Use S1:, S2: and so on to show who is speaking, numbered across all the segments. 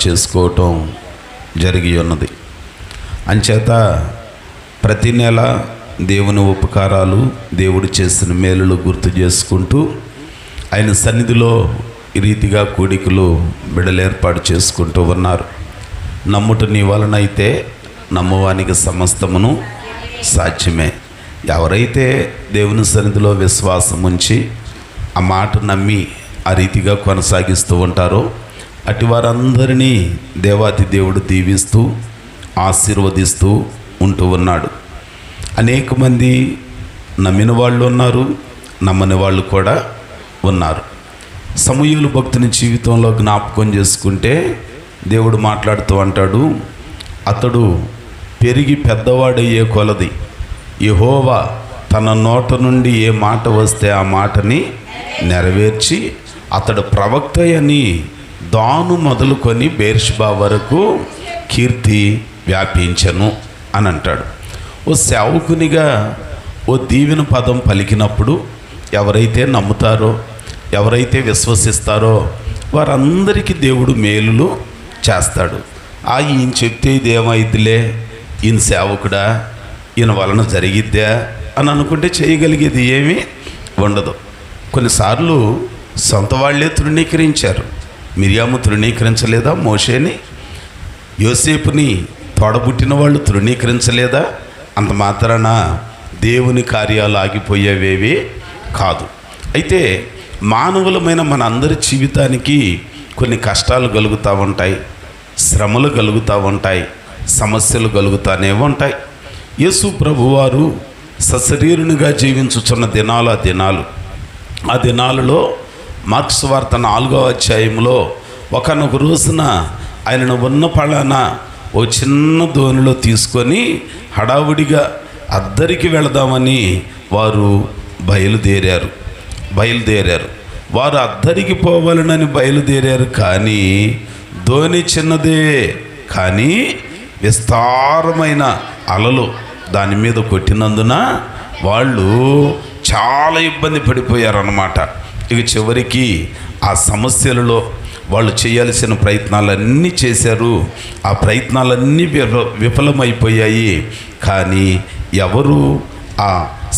S1: చేసుకోవటం జరిగి ఉన్నది. అంచేత ప్రతి నెల దేవుని ఉపకారాలు, దేవుడు చేసిన మేలులు గుర్తు చేసుకుంటూ ఆయన సన్నిధిలో ఈ రీతిగా కూడికలు బిడలు ఏర్పాటు చేసుకుంటూ ఉన్నారు. నమ్ముట నీ వలన అయితే నమ్మువానికి సమస్తమును సాధ్యమే. ఎవరైతే దేవుని సన్నిధిలో విశ్వాసం ఉంచి ఆ మాట నమ్మి ఆ రీతిగా కొనసాగిస్తూ ఉంటారో అటు వారందరినీ దేవాతి దేవుడు దీవిస్తూ ఆశీర్వదిస్తూ ఉంటూ ఉన్నాడు. అనేక మంది నమ్మిన వాళ్ళు ఉన్నారు, నమ్మని వాళ్ళు కూడా ఉన్నారు. సమూయేలు భక్తుని జీవితంలో జ్ఞాపకం చేసుకుంటే దేవుడు మాట్లాడుతూ అంటాడు, అతడు పెరిగి పెద్దవాడయ్యే కొలది యెహోవా తన నోట నుండి ఏ మాట వస్తే ఆ మాటని నెరవేర్చి అతడు ప్రవక్త అని దాను మొదలుకొని బేర్షెబా వరకు కీర్తి వ్యాపించను అని అంటాడు. ఓ సేవకునిగా ఓ దీవెన పదం పలికినప్పుడు ఎవరైతే నమ్ముతారో, ఎవరైతే విశ్వసిస్తారో వారందరికీ దేవుడు మేలులు చేస్తాడు. ఈయన చెప్తే ఇదేమైద్దిలే, ఈయన సేవకుడా, ఈయన వలన జరిగిద్దా అని అనుకుంటే చేయగలిగేది ఏమీ ఉండదు. కొన్నిసార్లు సొంత వాళ్ళే తృణీకరించారు. మిరియాము తృణీకరించలేదా మోషేని? యోసేపుని తోడబుట్టిన వాళ్ళు తృణీకరించలేదా? అంత మాత్రాన దేవుని కార్యాలు ఆగిపోయేవేవి కాదు. అయితే మానవులమైన మన అందరి జీవితానికి కొన్ని కష్టాలు కలుగుతూ ఉంటాయి, శ్రమలు కలుగుతూ ఉంటాయి, సమస్యలు కలుగుతూనే ఉంటాయి. యేసు ప్రభువారు సశరీరునిగా జీవించుచున్న దినాలు ఆ దినాలలో మార్కు సువార్త 4వ అధ్యాయంలో ఒకనొక రోజున ఆయనను ఉన్న పళాన ఓ చిన్న దోణిలో తీసుకొని హడావుడిగా అద్దరికి వెళదామని వారు బయలుదేరారు. వారు అద్దరికి పోవాలనని బయలుదేరారు. కానీ దోణి చిన్నదే, కానీ విస్తారమైన అలలు దాని మీద కొట్టినందున వాళ్ళు చాలా ఇబ్బంది పడిపోయారన్నమాట. ఇక చివరికి ఆ సమస్యలలో వాళ్ళు చేయాల్సిన ప్రయత్నాలన్నీ చేశారు. ఆ ప్రయత్నాలన్నీ విఫలమైపోయాయి. కానీ ఎవరు ఆ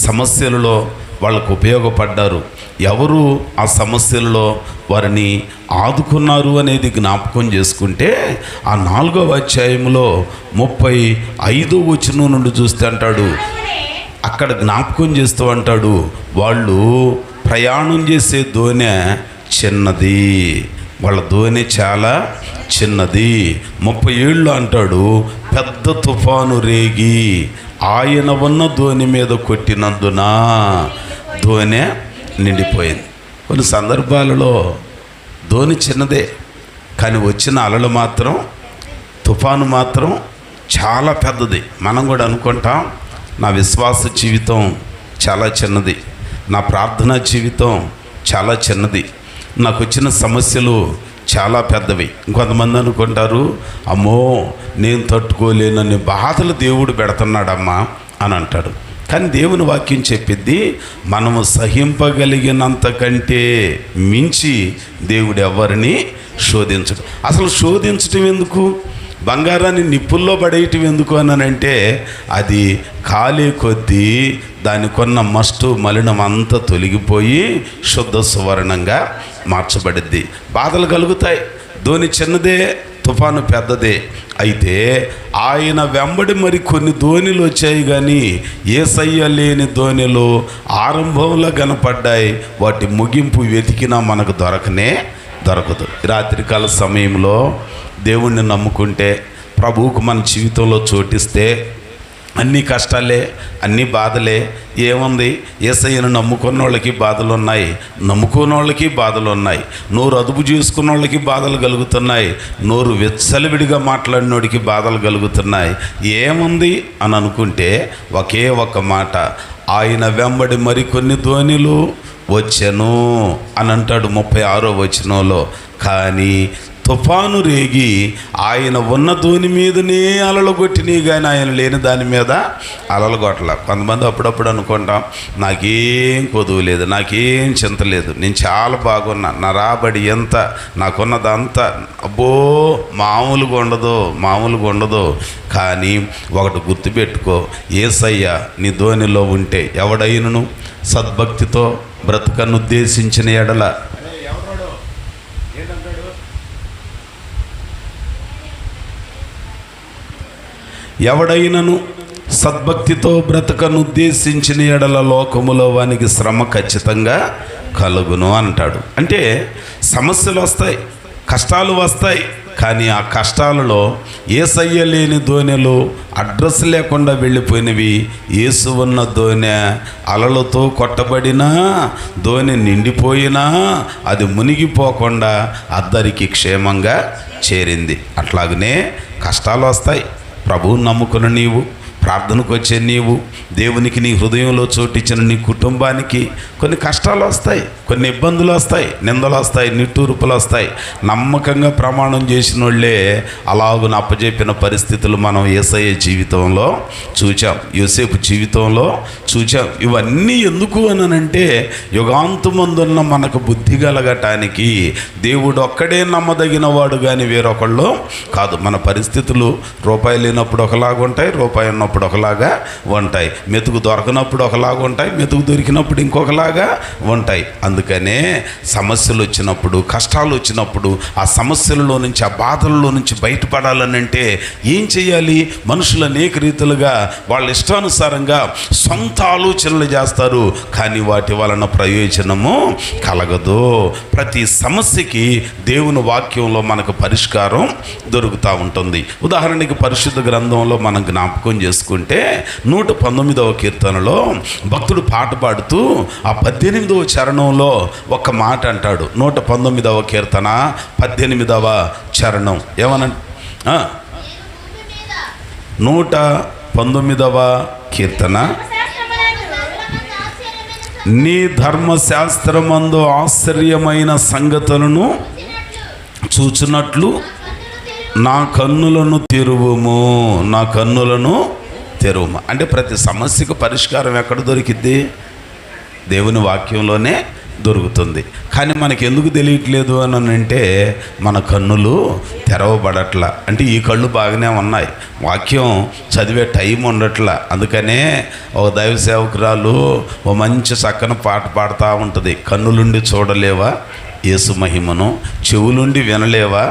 S1: సమస్యలలో వాళ్ళకు ఉపయోగపడ్డారు, ఎవరు ఆ సమస్యలలో వారిని ఆదుకున్నారు అనేది జ్ఞాపకం చేసుకుంటే ఆ 4వ అధ్యాయంలో 35వ వచనం నుండి చూస్తే అంటాడు, అక్కడ జ్ఞాపకం చేస్తూ అంటాడు, వాళ్ళు ప్రయాణం చేసే దోణె చిన్నది, వాళ్ళ దోణె చాలా చిన్నది. 30 ఏళ్ళు అంటాడు, పెద్ద తుఫాను రేగి ఆయన ఉన్న దోణి మీద కొట్టినందున దోణె నిండిపోయింది. కొన్ని సందర్భాలలో దోణి చిన్నదే, కానీ వచ్చిన అలలు మాత్రం, తుఫాను మాత్రం చాలా పెద్దది. మనం కూడా అనుకుంటాం నా విశ్వాస జీవితం చాలా చిన్నది, నా ప్రార్థనా జీవితం చాలా చిన్నది, నాకు వచ్చిన సమస్యలు చాలా పెద్దవి. ఇంకొంతమంది అనుకుంటారు, అమ్మో నేను తట్టుకోలేనని బాధలు దేవుడు పెడుతున్నాడమ్మా అని అంటాడు. కానీ దేవుని వాక్యం చెప్పిద్ది, మనము సహింపగలిగినంత కంటే మించి దేవుడు ఎవరిని శోధించడు. అసలు శోధించటం ఎందుకు? బంగారాన్ని నిప్పుల్లో పడేయటం ఎందుకు అనంటే అది కాలే కొద్దీ దానికున్న మస్టు మలినం అంతా తొలగిపోయి శుద్ధ సువర్ణంగా మార్చబడిద్ది. బాధలు కలుగుతాయి, దోణి చిన్నదే, తుఫాను పెద్దదే. అయితే ఆయన వెంబడి మరి కొన్ని దోణిలు వచ్చాయి, కానీ యేసయ్య లేని దోణిలు ఆరంభంలో కనపడ్డాయి. వాటి ముగింపు వెతికినా మనకు దొరకదు. రాత్రికాల సమయంలో దేవుణ్ణి నమ్ముకుంటే, ప్రభువుకు మన జీవితంలో చోటిస్తే అన్ని కష్టాలే, అన్ని బాధలే. ఏముంది, యేసయ్యను నమ్ముకున్న వాళ్ళకి బాధలు ఉన్నాయి, నమ్ముకున్న వాళ్ళకి బాధలు ఉన్నాయి, నోరు అదుపు చేసుకున్న వాళ్ళకి బాధలు కలుగుతున్నాయి, నోరు వెచ్చలివిడిగా మాట్లాడినోడికి బాధలు కలుగుతున్నాయి. ఏముంది అని అనుకుంటే ఒకే ఒక మాట, ఆయన వెంబడి మరికొన్ని దోణిలు వచ్చెను అని అంటాడు 36వ వచనంలో. కానీ తుఫాను రేగి ఆయన ఉన్న దోణి మీదనే అలలు కొట్టినాయి, కానీ ఆయన లేని దాని మీద అలలు కొట్టల. కొంతమంది అప్పుడప్పుడు అనుకుంటాం, నాకేం కొదువు లేదు, నాకేం చింత లేదు, నేను చాలా బాగున్నా, నా రాబడి ఎంత, నాకున్నదంతా అబ్బో మామూలుగా ఉండదు. కానీ ఒకటి గుర్తుపెట్టుకో, యేసయ్య నీ దోణిలో ఉంటే ఎవడైనను సద్భక్తితో బ్రతకనుద్దేశించిన ఎడల ఎవడైనను సద్భక్తితో బ్రతకనుద్దేశించిన ఎడల లోకములో వానికి శ్రమ ఖచ్చితంగా కలుగును అంటాడు. అంటే సమస్యలు వస్తాయి, కష్టాలు వస్తాయి, కానీ ఆ కష్టాలలో యేసయ్య లేని దోణెలు అడ్రస్ లేకుండా వెళ్ళిపోయినవి. యేసు ఉన్న దోణె అలలతో కొట్టబడినా, దోణె నిండిపోయినా అది మునిగిపోకుండా అద్దరికి క్షేమంగా చేరింది. అట్లాగనే కష్టాలు వస్తాయి. ప్రభువుని నమ్ముకున్న నీవు, ప్రార్థనకు వచ్చే నీవు, దేవునికి నీ హృదయంలో చోటిచ్చిన నీ కుటుంబానికి కొన్ని కష్టాలు వస్తాయి, కొన్ని ఇబ్బందులు వస్తాయి, నిందలు వస్తాయి, నిట్టూర్పులు వస్తాయి. నమ్మకంగా ప్రమాణం చేసిన వాళ్ళే అలాగున అప్పజెప్పిన పరిస్థితులు మనం యేసయ్య జీవితంలో చూచాం, యోసేపు జీవితంలో చూచాం. ఇవన్నీ ఎందుకు అనంటే యుగాంతమందున్న మనకు బుద్ధి కలగటానికి. దేవుడు ఒక్కడే నమ్మదగిన వాడు, కానీ వేరొకళ్ళు కాదు. మన పరిస్థితులు రూపాయి లేనప్పుడు ఒకలాగా ఉంటాయి, రూపాయి ఉన్నప్పుడు ఒకలాగా ఉంటాయి, మెతుకు దొరకనప్పుడు ఒకలాగా ఉంటాయి, మెతుకు దొరికినప్పుడు ఇంకొకలాగా ఉంటాయి. అందుకనే సమస్యలు వచ్చినప్పుడు, కష్టాలు వచ్చినప్పుడు, ఆ సమస్యలలో నుంచి, ఆ బాధల్లో నుంచి బయటపడాలని అంటే ఏం చేయాలి? మనుషులు అనేక రీతులుగా వాళ్ళ ఇష్టానుసారంగా సొంత ఆలోచనలు చేస్తారు, కానీ వాటి వలన ప్రయోజనము కలగదు. ప్రతి సమస్యకి దేవుని వాక్యంలో మనకు పరిష్కారం దొరుకుతూ ఉంటుంది. ఉదాహరణకి పరిశుద్ధ గ్రంథంలో మనం జ్ఞాపకం చేసుకుంటే 119వ కీర్తనలో భక్తుడు పాట పాడుతూ ఆ 18వ చరణంలో ఒక మాట అంటాడు. 119వ కీర్తన 18వ చరణం ఏమన 119వ కీర్తన, నీ ధర్మశాస్త్రమందు ఆశ్చర్యమైన సంగతులను చూచినట్లు నా కన్నులను తెరువుము, నా కన్నులను తెరువుము. అంటే ప్రతి సమస్యకు పరిష్కారం ఎక్కడ దొరికిద్ది? దేవుని వాక్యంలోనే దొరుకుతుంది. కానీ మనకి ఎందుకు తెలియట్లేదు అని అంటే మన కన్నులు తెరవబడట్లా. అంటే ఈ కళ్ళు బాగానే ఉన్నాయి, వాక్యం చదివే టైం ఉండట్లా. అందుకనే ఓ దైవ సేవకురాలు ఓ మంచి చక్కని పాట పాడుతూ ఉంటుంది. కన్నులుండి చూడలేవా యేసు మహిమను, చెవులుండి వినలేవా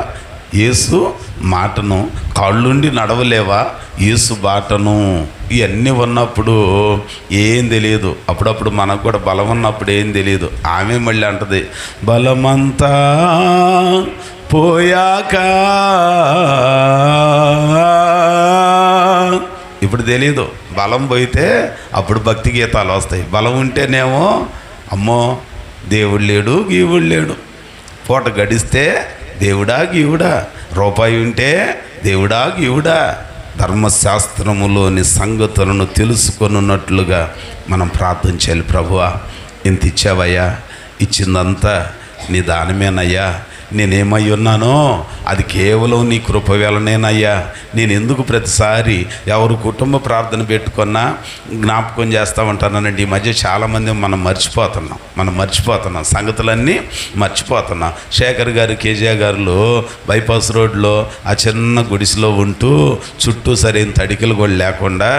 S1: యేసు మాటను, కాళ్ళుండి నడవలేవా యేసు బాటను. ఇవన్నీ ఉన్నప్పుడు ఏం తెలియదు. అప్పుడప్పుడు మనకు కూడా బలం ఉన్నప్పుడు ఏం తెలియదు. ఆమె మళ్ళీ అంటది, బలమంతా పోయాక. ఇప్పుడు తెలియదు. బలం పోయితే అప్పుడు భక్తి గీతాలు వస్తాయి. బలం ఉంటేనేమో అమ్మో దేవుడు లేడు, గీవుడు లేడు. పూట గడిస్తే దేవుడా గీవుడా, రూపాయి ఉంటే దేవుడా గీవుడా. ధర్మశాస్త్రములోని సంగతులను తెలుసుకొనున్నట్లుగా మనం ప్రార్థన చేయాలి. ప్రభువా ఇంత ఇచ్చావయ్యా, ఇచ్చిందంతా నీ దానమేనయ్యా, నేనేమై ఉన్నానో అది కేవలం నీ కృప వలనేనయ్యా. నేను ఎందుకు ప్రతిసారి ఎవరు కుటుంబ ప్రార్థన పెట్టుకున్నా జ్ఞాపకం చేస్తూ ఉంటానండి. ఈ మధ్య చాలామంది మనం మర్చిపోతున్నాం సంగతులన్నీ మర్చిపోతున్నాం. శేఖర్ గారు, కేజీఆర్ గారు బైపాస్ రోడ్లో ఆ చిన్న గుడిసెలో ఉంటూ చుట్టూ సరైన తడికలు కూడా లేకుండా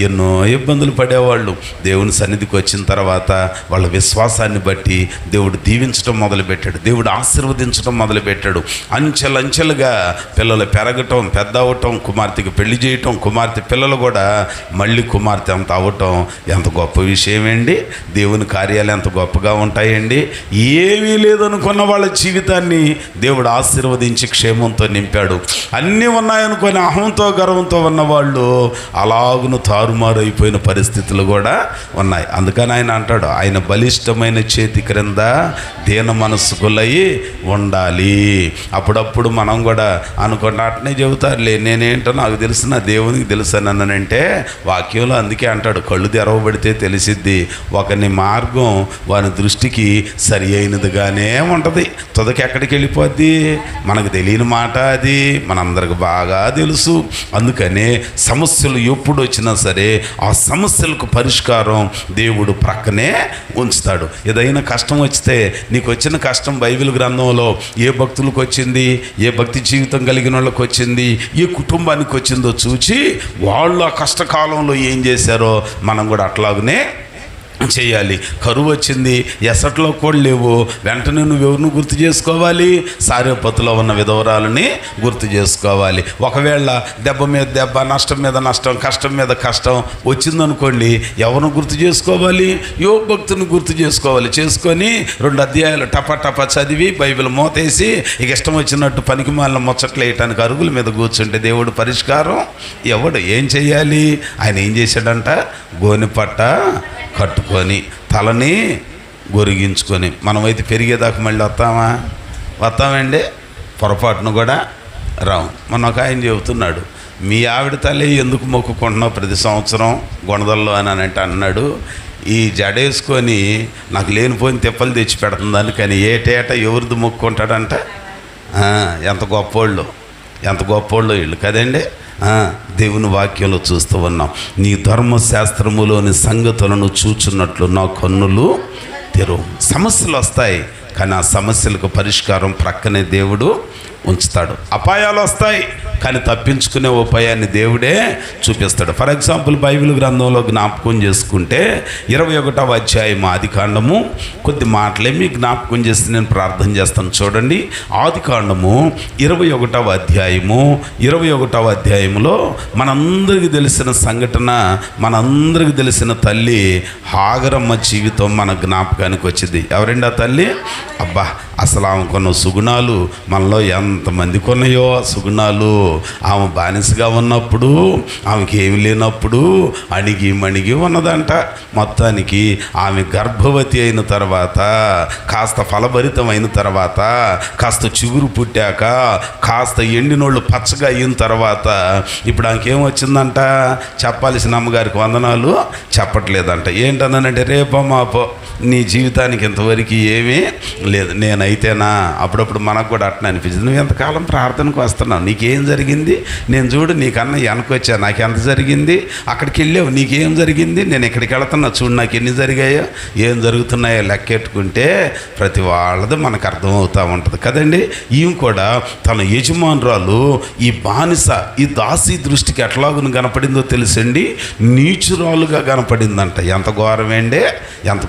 S1: ఎన్నో ఇబ్బందులు పడేవాళ్ళు. దేవుని సన్నిధికి వచ్చిన తర్వాత వాళ్ళ విశ్వాసాన్ని బట్టి దేవుడు దీవించడం మొదలుపెట్టాడు, దేవుడు ఆశీర్వదించడం మొదలుపెట్టాడు. అంచెలంచెలుగా పిల్లలు పెరగటం, పెద్ద అవటం, కుమార్తెకి పెళ్లి చేయటం, కుమార్తె పిల్లలు కూడా మళ్ళీ కుమార్తె అంత అవటం ఎంత గొప్ప విషయమేండి. దేవుని కార్యాలు ఎంత గొప్పగా ఉంటాయండి. ఏమీ లేదనుకున్న వాళ్ళ జీవితాన్ని దేవుడు ఆశీర్వదించి క్షేమంతో నింపాడు. అన్నీ ఉన్నాయనుకొని అహంతో గర్వంతో ఉన్నవాళ్ళు అలాగును తారుమారు అయిపోయిన పరిస్థితులు కూడా ఉన్నాయి. అందుకని ఆయన అంటాడు, ఆయన బలిష్టమైన చేతి క్రింద దీన మనస్కులై ఉండాలి. ఉండాలి. అప్పుడప్పుడు మనం కూడా అనుకుంటా అట్నే చెబుతారులే, నేనేంటో నాకు తెలుసు, నా దేవునికి తెలుసు అని అన్నానంటే వాక్యంలో అందుకే అంటాడు, కళ్ళు తెరవబడితే తెలిసిద్ది ఒకని మార్గం వాని దృష్టికి సరి అయినదిగానే ఉంటుంది. తుదకి ఎక్కడికి వెళ్ళిపోద్ది మనకు తెలియని మాట అది మనందరికి బాగా తెలుసు. అందుకనే సమస్యలు ఎప్పుడు వచ్చినా సరే ఆ సమస్యలకు పరిష్కారం దేవుడు ప్రక్కనే ఉంచుతాడు. ఏదైనా కష్టం వచ్చితే నీకు వచ్చిన కష్టం బైబిల్ గ్రంథంలో ఏ భక్తులకు వచ్చింది, ఏ భక్తి జీవితం కలిగిన వాళ్ళకి వచ్చింది, ఏ కుటుంబానికి వచ్చిందో చూచి వాళ్ళు ఆ కష్టకాలంలో ఏం చేశారో మనం కూడా అట్లాగనే చేయాలి. కరువు వచ్చింది, ఎసట్లో కూడా లేవు, వెంటనే నువ్వు ఎవరిని గుర్తు చేసుకోవాలి? సారేపత్తులో ఉన్న విధవరాలని గుర్తు చేసుకోవాలి. ఒకవేళ దెబ్బ మీద దెబ్బ, నష్టం మీద నష్టం, కష్టం మీద కష్టం వచ్చిందనుకోండి, ఎవరిని గుర్తు చేసుకోవాలి? యోబు భక్తుని గుర్తు చేసుకోవాలి. చేసుకొని 2 అధ్యాయాలు టపా చదివి బైబిల్ మోతేసి ఇక ఇష్టం వచ్చినట్టు పనికి మాలిన ముచ్చట్లు వేయటానికి అరుగుల మీద కూర్చుంటే దేవుడు పరిష్కారం ఎవడు ఏం చెయ్యాలి? ఆయన ఏం చేశాడంట, గోనెపట్ట కట్టుకొని తలని గొరిగించుకొని. మనమైతే పెరిగేదాకా మళ్ళీ వస్తామండి, పొరపాటును కూడా రావు. మొన్న ఒక ఆయన చెబుతున్నాడు, మీ ఆవిడ తల్లి ఎందుకు మొక్కుకుంటున్నావు ప్రతి సంవత్సరం గొణదల్లో అని అంటే అన్నాడు, ఈ జడేసుకొని నాకు లేనిపోయిన తిప్పలు తెచ్చి పెడుతుందని. కానీ ఏటేట ఎవరిది మొక్కుంటాడంట? ఎంత గొప్పోళ్ళు వీళ్ళు కదండి. దేవుని వాక్యంలో చూస్తూ ఉన్నాం, నీ ధర్మశాస్త్రములోని సంగతులను చూచున్నట్లు నా కన్నులు తెరువు. సమస్యలు వస్తాయి, కానీ ఆ సమస్యలకు పరిష్కారం ప్రక్కనే దేవుడు ఉంచుతాడు. అపాయాలు వస్తాయి, కానీ తప్పించుకునే ఉపాయాన్ని దేవుడే చూపిస్తాడు. ఫర్ ఎగ్జాంపుల్ బైబిల్ గ్రంథంలో జ్ఞాపకం చేసుకుంటే 21వ అధ్యాయం ఆదికాండము, కొద్ది మాటలే మీ జ్ఞాపకం చేసి నేను ప్రార్థన చేస్తాను. చూడండి, ఆదికాండము 21వ అధ్యాయము 21వ అధ్యాయంలో మనందరికీ తెలిసిన సంఘటన, మనందరికీ తెలిసిన తల్లి హాగరమ్మ జీవితం మన జ్ఞాపకానికి వచ్చింది. ఎవరండి ఆ తల్లి? అబ్బా, అసలు ఆమె కొన్న సుగుణాలు మనలో ఎంతమందికి ఉన్నాయో సుగుణాలు. ఆమె బానిసగా ఉన్నప్పుడు, ఆమెకి ఏమి లేనప్పుడు అణిగి మణిగి ఉన్నదంట. మొత్తానికి ఆమె గర్భవతి అయిన తర్వాత, కాస్త ఫలభరితమైన తర్వాత, కాస్త చిగురు పుట్టాక, కాస్త ఎండినోళ్ళు పచ్చగా అయిన తర్వాత ఇప్పుడు ఆమెకేం వచ్చిందంట? చెప్పాల్సిన అమ్మగారికి వందనాలు చెప్పట్లేదంట. ఏంటన్నానంటే, రేపో మాపో నీ జీవితానికి ఇంతవరకు ఏమీ లేదు. నేనైతేనా అప్పుడప్పుడు మనకు కూడా అట్లా అనిపించింది, నువ్వు ఎంతకాలం ప్రార్థనకు వస్తున్నావు, నీకేం జరిగింది? నేను చూడు నీకన్నా వెనకొచ్చా, నాకు ఎంత జరిగింది? అక్కడికి వెళ్ళావు, నీకేం జరిగింది? నేను ఇక్కడికి వెళుతున్నా, చూడు నాకు ఎన్ని జరిగాయో, ఏం జరుగుతున్నాయో లెక్కెట్టుకుంటే ప్రతి వాళ్ళది మనకు అర్థమవుతూ ఉంటుంది కదండి. ఈమె కూడా తన యజమానురాలు ఈ బానిస, ఈ దాసి దృష్టికి ఎట్లాగును కనపడిందో తెలుసండి, నీచురాలుగా కనపడిందంట. ఎంత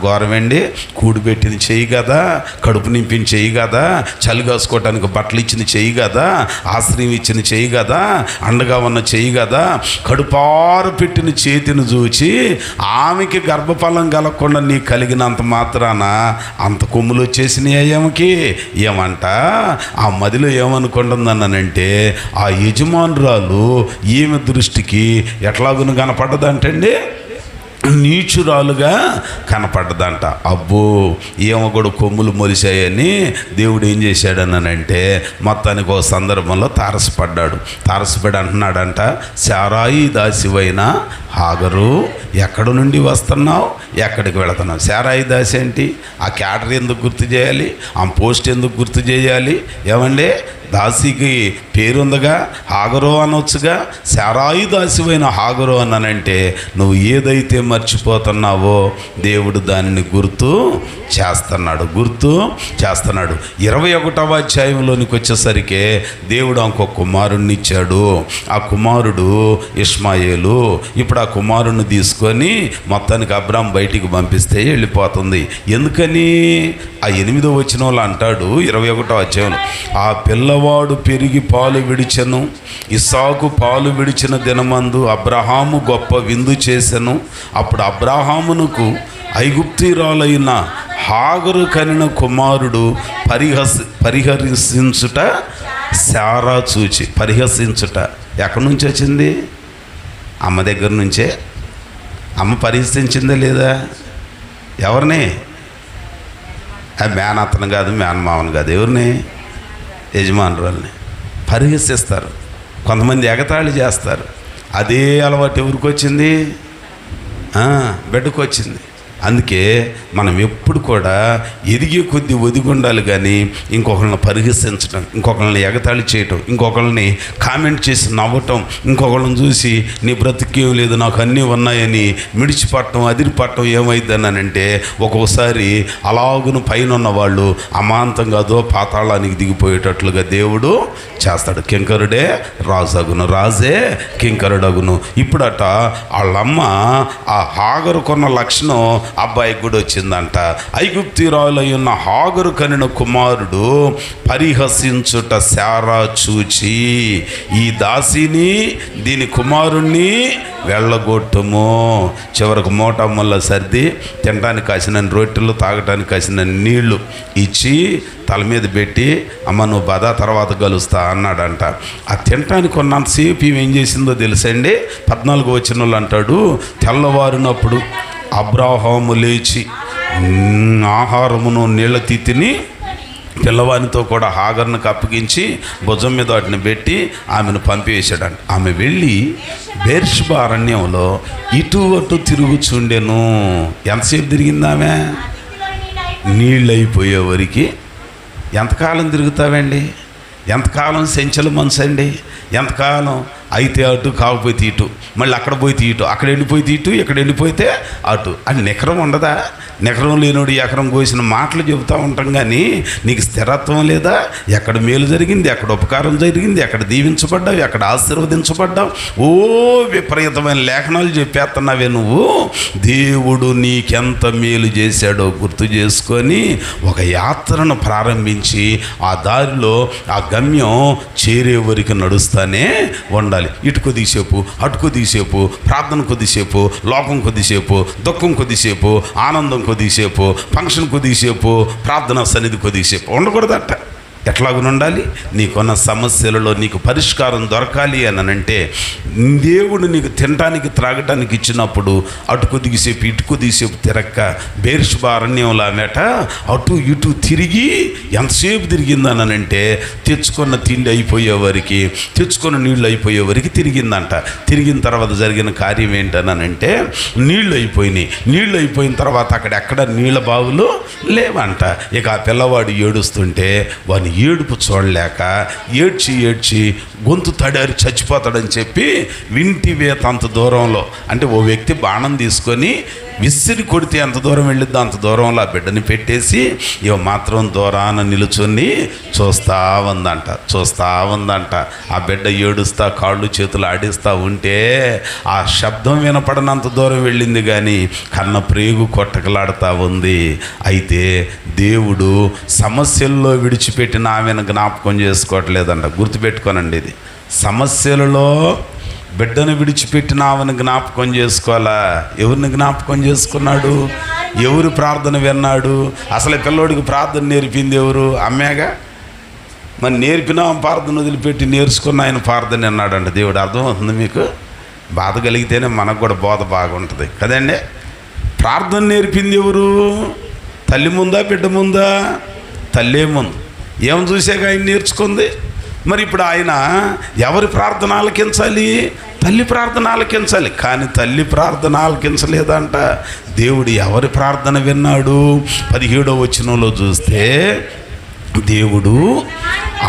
S1: ఘోరమేండి, కూడిపెట్టిన చెయ్యి కదా, కడుపు నింపిన చెయ్యి కదా, చలి కాసుకోవటానికి బట్టలు ఇచ్చిన చెయ్యి కదా, ఆశ్రయం ఇచ్చిన చెయ్యి కదా, అండగా ఉన్న చెయ్యి కదా, కడుపారు పెట్టిన చేతిని చూచి ఆమెకి గర్భఫలం కలగకుండా నీ కలిగినంత మాత్రాన అంత కొమ్ములు వచ్చేసినాయి ఆమెకి. ఏమంట ఆ మదిలో ఏమనుకుంటుందన్నానంటే, ఆ యజమానురాలు ఈమె దృష్టికి ఎట్లాగును కనపడ్డదంటండి, నీచురాలుగా కనపడ్డదంట. అబ్బో, ఏమో కూడా కొమ్ములు మొలిశాయని దేవుడు ఏం చేశాడనంటే మొత్తానికి ఒక సందర్భంలో తారసపడి అంటున్నాడంట, శారాయి దాసివైన హాగరు ఎక్కడి నుండి వస్తున్నావు, ఎక్కడికి వెళుతున్నావు? శారాయి దాసి ఏంటి? ఆ క్యాటర్ ఎందుకు గుర్తు చేయాలి? ఆ పోస్ట్ ఎందుకు గుర్తు చేయాలి? ఏమండి, దాసికి పేరుందగా, హాగరో అనొచ్చుగా. శారాయి దాసివైన హాగరో అన్నానంటే నువ్వు ఏదైతే మర్చిపోతున్నావో దేవుడు దానిని గుర్తు చేస్తున్నాడు. 21వ అధ్యాయంలోనికి వచ్చేసరికి దేవుడు ఇంకొక కుమారుణ్ణి ఇచ్చాడు. ఆ కుమారుడు ఇష్మాయేలు. ఇప్పుడు ఆ కుమారుణ్ణి తీసుకొని మొత్తానికి అబ్రాం బయటికి పంపిస్తే వెళ్ళిపోతుంది. ఎందుకని? ఆ 8వ వచనంలో అంటాడు 21వ అధ్యాయంలో, ఆ పిల్లవాడు పెరిగి పాలు విడిచెను, ఇస్సాకు పాలు విడిచిన దినమందు అబ్రహాము గొప్ప విందు చేసెను. అప్పుడు అబ్రహామునకు ఐగుప్తీరాలైన హాగరు కనిన కుమారుడు పరిహసించుట శారా చూచి. పరిహసించుట ఎక్కడి నుంచి వచ్చింది? అమ్మ దగ్గర నుంచే. అమ్మ పరిహసించిందా లేదా? ఎవరిని? మేనత్తను కాదు, మేనమామను కాదు, ఎవరిని? యజమానురాల్ని పరిహసిస్తారు, కొంతమంది ఎగతాళి చేస్తారు. అదే అలవాటు ఎవరికి వచ్చింది? బిడ్డకు వచ్చింది. అందుకే మనం ఎప్పుడు కూడా ఎదిగే కొద్దీ ఒదిగి ఉండాలి, కానీ ఇంకొకరిని పరిహసించడం, ఇంకొకరిని ఎగతాళి చేయటం, ఇంకొకరిని కామెంట్ చేసి నవ్వటం, ఇంకొకరిని చూసి నీ బ్రతికేం లేదు నాకు అన్నీ ఉన్నాయని మిడిచిపట్టడం, అదిరిపట్టడం ఏమైందనంటే ఒక్కొక్కసారి అలాగును పైన ఉన్న వాళ్ళు అమాంతంగా అదో పాతాళానికి దిగిపోయేటట్లుగా దేవుడు చేస్తాడు. కింకరుడే రాజగును, రాజే కింకరుడగును. ఇప్పుడట వాళ్ళమ్మ ఆ హాగరు కొన్న లక్షణం అబ్బాయికి కూడా వచ్చిందంట. ఐగుప్తీయురాలై ఉన్న హాగరు కనిన కుమారుడు పరిహసించుట శారా చూచి, ఈ దాసిని దీని కుమారుణ్ణి వెళ్ళగొట్టుము. చివరికి మోటమ్మల్ల సర్ది తినడానికి కాసిన రొట్టెలు, తాగటానికి కాసిన నీళ్లు ఇచ్చి తల మీద పెట్టి, అమ్మ నువ్వు బాధ తర్వాత కలుస్తా అన్నాడంట. ఆ తినటానికి ఉన్నంతసేపు ఏం చేసిందో తెలుసండి. 14వ వచనంలో అంటాడు, తెల్లవారినప్పుడు అబ్రాహాము లేచి ఆహారమును నీళ్ళ తిత్తిని పిల్లవానితో కూడా హాగర్నికి అప్పగించి భుజం మీద వాటిని పెట్టి ఆమెను పంపివేశాడంట. ఆమె వెళ్ళి బెర్షెబా అరణ్యంలో ఇటు అటు తిరుగుచుండెను. ఎంతసేపు తిరిగింది ఆమె? నీళ్ళు అయిపోయే వరకు. ఎంతకాలం తిరుగుతావండి? ఎంతకాలం సెంచల మనసు అండి? ఎంతకాలం అయితే అటు, కాకపోతే ఇటు, మళ్ళీ అక్కడ పోయి ఇటు, అక్కడ ఎండిపోయి ఇటు, ఇక్కడ ఎండిపోతే అటు అని నికరం ఉండదా? నికరం లేనోడు ఎకరం కోసిన మాటలు చెబుతూ ఉంటాం, కానీ నీకు స్థిరత్వం లేదా? ఎక్కడ మేలు జరిగింది, ఎక్కడ ఉపకారం జరిగింది, ఎక్కడ దీవించబడ్డావు, ఎక్కడ ఆశీర్వదించబడ్డావు, ఓ విపరీతమైన లేఖనాలు చెప్పేస్తున్నావే నువ్వు. దేవుడు నీకెంత మేలు చేశాడో గుర్తు చేసుకొని ఒక యాత్రను ప్రారంభించి ఆ దారిలో ఆ గమ్యం చేరే వరకు నడుస్తానే ఉండాలి. ఇటు కొద్దిసేపు, అటు కొద్దిసేపు, ప్రార్థన కొద్దిసేపు, లోకం కొద్దిసేపు, దుఃఖం కొద్దిసేపు, ఆనందం కొద్దిసేపు, ఫంక్షన్ కొద్దిసేపు, ప్రార్థన సన్నిధి కొద్దిసేపు ఉండకూడదట. ఎట్లాగునుండాలి? నీకున్న సమస్యలలో నీకు పరిష్కారం దొరకాలి అని అంటే దేవుడు నీకు తినటానికి త్రాగటానికి ఇచ్చినప్పుడు అటు కొద్దిసేపు ఇటు కొద్దిసేపు తిరక్క బెర్షెబా అరణ్యంలో ఆమెట అటు ఇటు తిరిగి ఎంతసేపు తిరిగిందనంటే తెచ్చుకున్న తిండి అయిపోయే వరకు, తెచ్చుకున్న నీళ్ళు అయిపోయే వరకు తిరిగిందంట. తిరిగిన తర్వాత జరిగిన కార్యం ఏంటనంటే నీళ్ళు అయిపోయినాయి. నీళ్ళు అయిపోయిన తర్వాత అక్కడెక్కడ నీళ్ళ బావులు లేవంట. ఇక ఆ పిల్లవాడు ఏడుస్తుంటే వాని ఏడుపు చూడలేక ఏడ్చి ఏడ్చి గొంతు తడారి చచ్చిపోతాడని చెప్పి వింటి వేత అంత దూరంలో, అంటే ఓ వ్యక్తి బాణం తీసుకొని విసిరి కొడితే ఎంత దూరం వెళ్ళిద్దో అంత దూరంలో ఆ బిడ్డని పెట్టేసి ఇవ మాత్రం దూరాన నిలుచుని చూస్తూ ఉందంట. ఆ బిడ్డ ఏడుస్తా కాళ్ళు చేతులు ఆడిస్తూ ఉంటే ఆ శబ్దం వినపడనంత దూరం వెళ్ళింది, కానీ కన్న ప్రేగు కొట్టకలాడుతూ ఉంది. అయితే దేవుడు సమస్యల్లో విడిచిపెట్టిన ఆమెను జ్ఞాపకం చేసుకోవట్లేదంట. గుర్తుపెట్టుకోనండి, ఇది సమస్యలలో బిడ్డను విడిచిపెట్టిన ఆమెను జ్ఞాపకం చేసుకోవాలా? ఎవరిని జ్ఞాపకం చేసుకున్నాడు? ఎవరు ప్రార్థన విన్నాడు? అసలు పిల్లోడికి ప్రార్థన నేర్పింది ఎవరు? అమ్మేగా. మరి నేర్పిన ప్రార్థన వదిలిపెట్టి నేర్చుకున్న ఆయన ప్రార్థన విన్నాడంట దేవుడు. అర్థమవుతుంది మీకు? బాధ కలిగితేనే మనకు కూడా బోధ బాగుంటుంది కదండి. ప్రార్థన నేర్పింది ఎవరు? తల్లి ముందా బిడ్డ ముందా? తల్లే ముందు. ఏం చూసాక ఆయన నేర్చుకుంది. మరి ఇప్పుడు ఆయన ఎవరి ప్రార్థన ఆలకించాలి? తల్లి ప్రార్థన ఆలకించాలి. కానీ తల్లి ప్రార్థన ఆలకించలేదంట. దేవుడు ఎవరి ప్రార్థన విన్నాడు? 17వ వచనంలో చూస్తే దేవుడు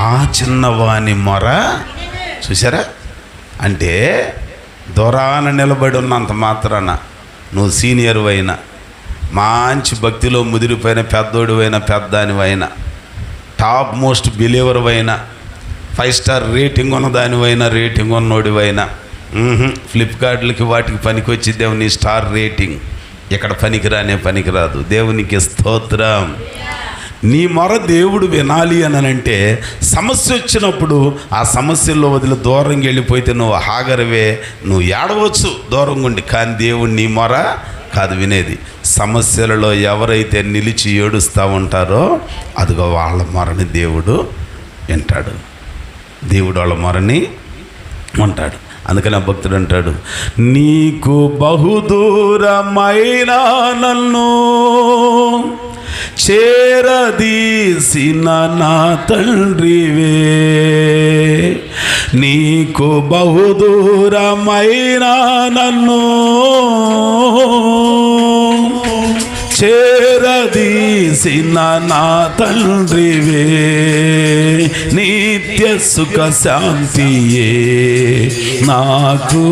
S1: ఆ చిన్నవాని మొర చూసారా? అంటే దూరాన నిలబడి ఉన్నంత మాత్రాన నువ్వు సీనియర్ అయినా, మంచి భక్తిలో ముదిరిపోయిన పెద్దోడివైనా, పెద్దానివైనా, టాప్ మోస్ట్ బిలీవర్ అయినా, 5 స్టార్ రేటింగ్ ఉన్నదానివైనా, రేటింగ్ ఉన్నోడివైనా, ఫ్లిప్కార్ట్లకి వాటికి పనికి వచ్చి దేవుని స్టార్ రేటింగ్ ఇక్కడ పనికిరాదు. దేవునికి స్తోత్రం. నీ మొర దేవుడు వినాలి అని అంటే సమస్య వచ్చినప్పుడు ఆ సమస్యల్లో వదిలి దూరంగా వెళ్ళిపోతే నువ్వు హాగరవే, నువ్వు ఏడవచ్చు దూరంగా ఉండి. కానీ దేవుడు నీ మొర కాదు వినేది. సమస్యలలో ఎవరైతే నిలిచి ఏడుస్తూ ఉంటారో అదిగో వాళ్ళ మొరని దేవుడు వింటాడు. దేవుడు వాళ్ళ మొరని ఉంటాడు. అందుకని భక్తుడు అంటాడు, నీకు బహుదూరమైన నన్ను చేరదీసిన నా తండ్రివే, నీకు బహుదూరమైన నన్ను చేరదీసిన నా తండ్రివే, నిత్య సుఖ శాంతియే నాకు